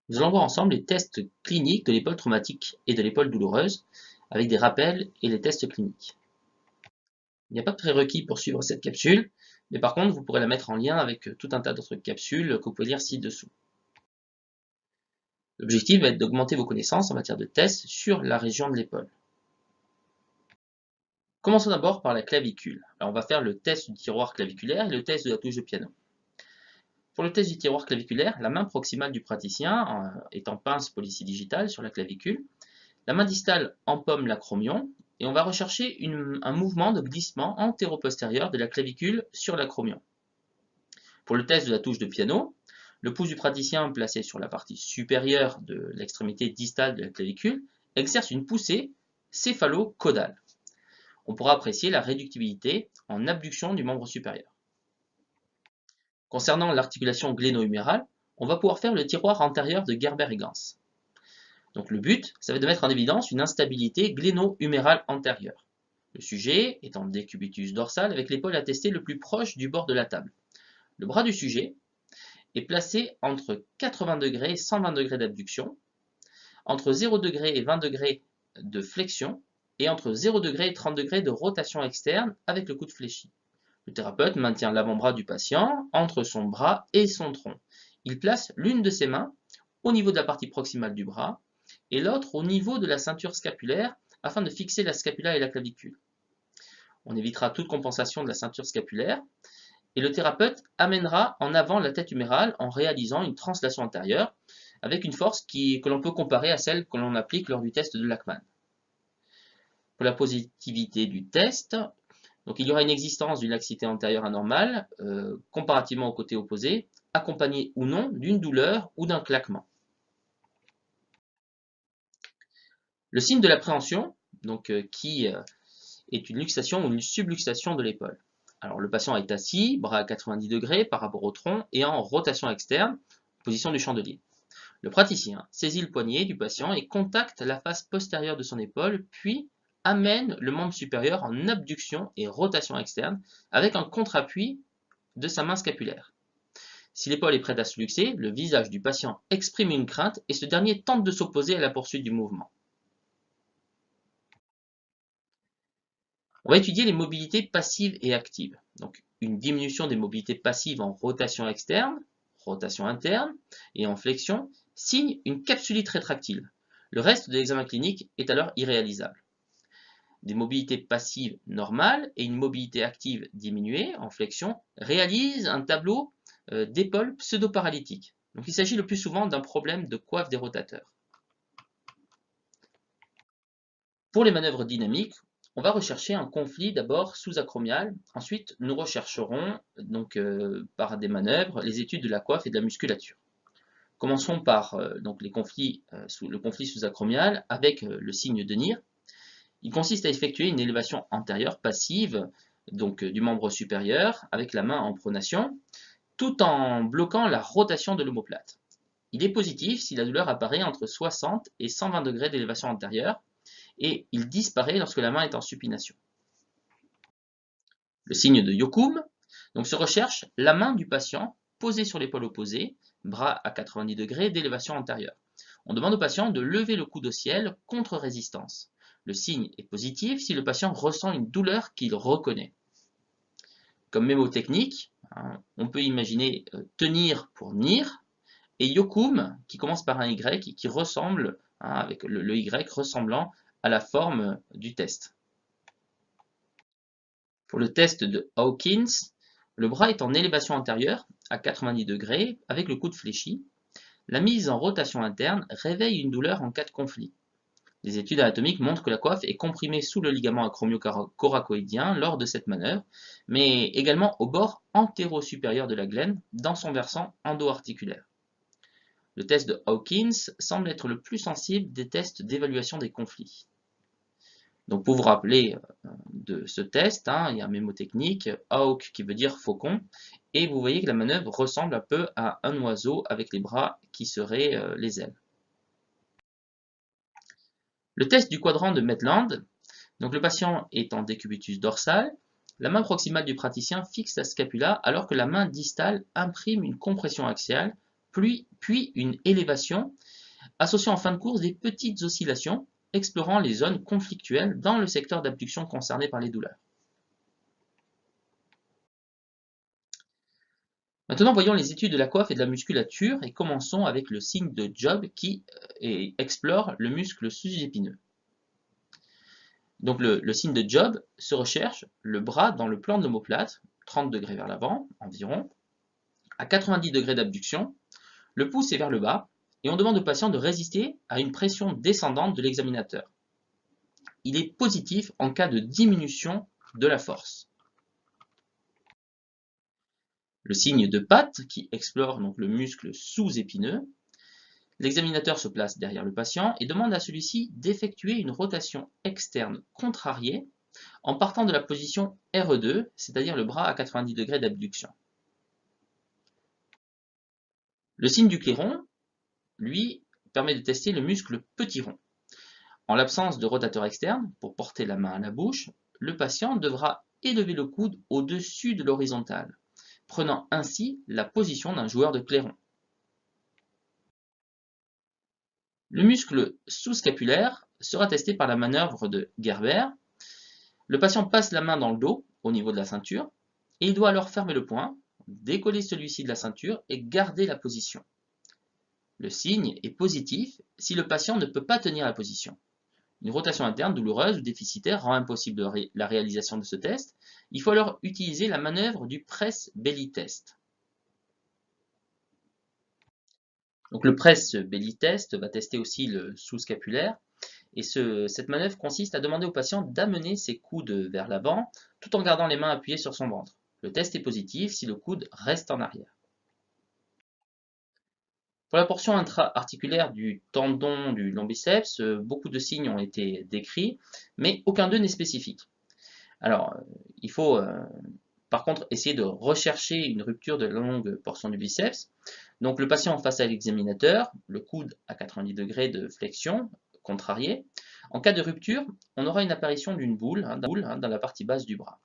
Nous allons voir ensemble les tests cliniques de l'épaule traumatique et de l'épaule douloureuse, avec des rappels et les tests cliniques. Il n'y a pas de prérequis pour suivre cette capsule, mais par contre, vous pourrez la mettre en lien avec tout un tas d'autres capsules que vous pouvez lire ci-dessous. L'objectif va être d'augmenter vos connaissances en matière de tests sur la région de l'épaule. Commençons d'abord par la clavicule. Alors on va faire le test du tiroir claviculaire et le test de la touche de piano. Pour le test du tiroir claviculaire, la main proximale du praticien est en pince polycidigitale sur la clavicule. La main distale empaume l'acromion et on va rechercher un mouvement de glissement antéro-postérieur de la clavicule sur l'acromion. Pour le test de la touche de piano, le pouce du praticien placé sur la partie supérieure de l'extrémité distale de la clavicule exerce une poussée céphalo-caudale. On pourra apprécier la réductibilité en abduction du membre supérieur. Concernant l'articulation gléno-humérale, on va pouvoir faire le tiroir antérieur de Gerber et Gans. Donc le but, ça va être de mettre en évidence une instabilité gléno-humérale antérieure. Le sujet est en décubitus dorsal avec l'épaule attestée le plus proche du bord de la table. Le bras du sujet est placé entre 80 degrés et 120 degrés d'abduction, entre 0 degré et 20 degrés de flexion, et entre 0 degré et 30 degrés de rotation externe avec le coude fléchi. Le thérapeute maintient l'avant-bras du patient entre son bras et son tronc. Il place l'une de ses mains au niveau de la partie proximale du bras et l'autre au niveau de la ceinture scapulaire afin de fixer la scapula et la clavicule. On évitera toute compensation de la ceinture scapulaire et le thérapeute amènera en avant la tête humérale en réalisant une translation antérieure avec une force que l'on peut comparer à celle que l'on applique lors du test de Lachman. Pour la positivité du test, donc il y aura une existence d'une laxité antérieure anormale comparativement au côté opposé, accompagnée ou non d'une douleur ou d'un claquement. Le signe de l'appréhension, donc qui est une luxation ou une subluxation de l'épaule. Alors le patient est assis, bras à 90 degrés par rapport au tronc et en rotation externe, position du chandelier. Le praticien saisit le poignet du patient et contacte la face postérieure de son épaule, puis amène le membre supérieur en abduction et rotation externe avec un contre-appui de sa main scapulaire. Si l'épaule est prête à se luxer, le visage du patient exprime une crainte et ce dernier tente de s'opposer à la poursuite du mouvement. On va étudier les mobilités passives et actives. Donc, une diminution des mobilités passives en rotation externe, rotation interne et en flexion signe une capsulite rétractile. Le reste de l'examen clinique est alors irréalisable. Des mobilités passives normales et une mobilité active diminuée en flexion réalisent un tableau d'épaule pseudo-paralytique. Donc, il s'agit le plus souvent d'un problème de coiffe des rotateurs. Pour les manœuvres dynamiques, on va rechercher un conflit d'abord sous-acromial. Ensuite, nous rechercherons donc, par des manœuvres les études de la coiffe et de la musculature. Commençons par donc le conflit sous-acromial avec le signe de Neer. Il consiste à effectuer une élévation antérieure passive donc, du membre supérieur avec la main en pronation, tout en bloquant la rotation de l'omoplate. Il est positif si la douleur apparaît entre 60 et 120 degrés d'élévation antérieure, et il disparaît lorsque la main est en supination. Le signe de Yokum donc, se recherche la main du patient posée sur l'épaule opposée, bras à 90 degrés d'élévation antérieure. On demande au patient de lever le coude au ciel contre résistance. Le signe est positif si le patient ressent une douleur qu'il reconnaît. Comme mémotechnique, on peut imaginer tenir pour nir et Yokum qui commence par un Y qui ressemble, avec le Y ressemblant à la forme du test. Pour le test de Hawkins, le bras est en élévation antérieure à 90 degrés avec le coude fléchi. La mise en rotation interne réveille une douleur en cas de conflit. Les études anatomiques montrent que la coiffe est comprimée sous le ligament acromio-coracoïdien lors de cette manœuvre, mais également au bord antéro-supérieur de la glène dans son versant endo-articulaire. Le test de Hawkins semble être le plus sensible des tests d'évaluation des conflits. Donc pour vous rappeler de ce test, il y a un mémotechnique, Hawk qui veut dire faucon, et vous voyez que la manœuvre ressemble un peu à un oiseau avec les bras qui seraient les ailes. Le test du quadrant de Maitland, donc le patient est en décubitus dorsal, la main proximale du praticien fixe la scapula alors que la main distale imprime une compression axiale puis une élévation, associant en fin de course des petites oscillations, explorant les zones conflictuelles dans le secteur d'abduction concerné par les douleurs. Maintenant, voyons les études de la coiffe et de la musculature et commençons avec le signe de Job qui explore le muscle sous-épineux. Donc le signe de Job se recherche le bras dans le plan de l'omoplate, 30 degrés vers l'avant environ, à 90 degrés d'abduction, le pouce est vers le bas, et on demande au patient de résister à une pression descendante de l'examinateur. Il est positif en cas de diminution de la force. Le signe de patte qui explore donc le muscle sous-épineux. L'examinateur se place derrière le patient et demande à celui-ci d'effectuer une rotation externe contrariée en partant de la position RE2, c'est-à-dire le bras à 90 degrés d'abduction. Le signe du clairon, lui, permet de tester le muscle petit rond. En l'absence de rotateur externe, pour porter la main à la bouche, le patient devra élever le coude au-dessus de l'horizontale, prenant ainsi la position d'un joueur de clairon. Le muscle sous-scapulaire sera testé par la manœuvre de Gerber. Le patient passe la main dans le dos, au niveau de la ceinture, et il doit alors fermer le poing, décoller celui-ci de la ceinture et garder la position. Le signe est positif si le patient ne peut pas tenir la position. Une rotation interne douloureuse ou déficitaire rend impossible la réalisation de ce test. Il faut alors utiliser la manœuvre du press belly test. Donc le press belly test va tester aussi le sous-scapulaire. Et cette manœuvre consiste à demander au patient d'amener ses coudes vers l'avant tout en gardant les mains appuyées sur son ventre. Le test est positif si le coude reste en arrière. Pour la portion intra-articulaire du tendon du lombiceps, beaucoup de signes ont été décrits, mais aucun d'eux n'est spécifique. Alors, il faut par contre essayer de rechercher une rupture de la longue portion du biceps. Donc le patient face à l'examinateur, le coude à 90 degrés de flexion, contrarié. En cas de rupture, on aura une apparition d'une boule dans la partie basse du bras.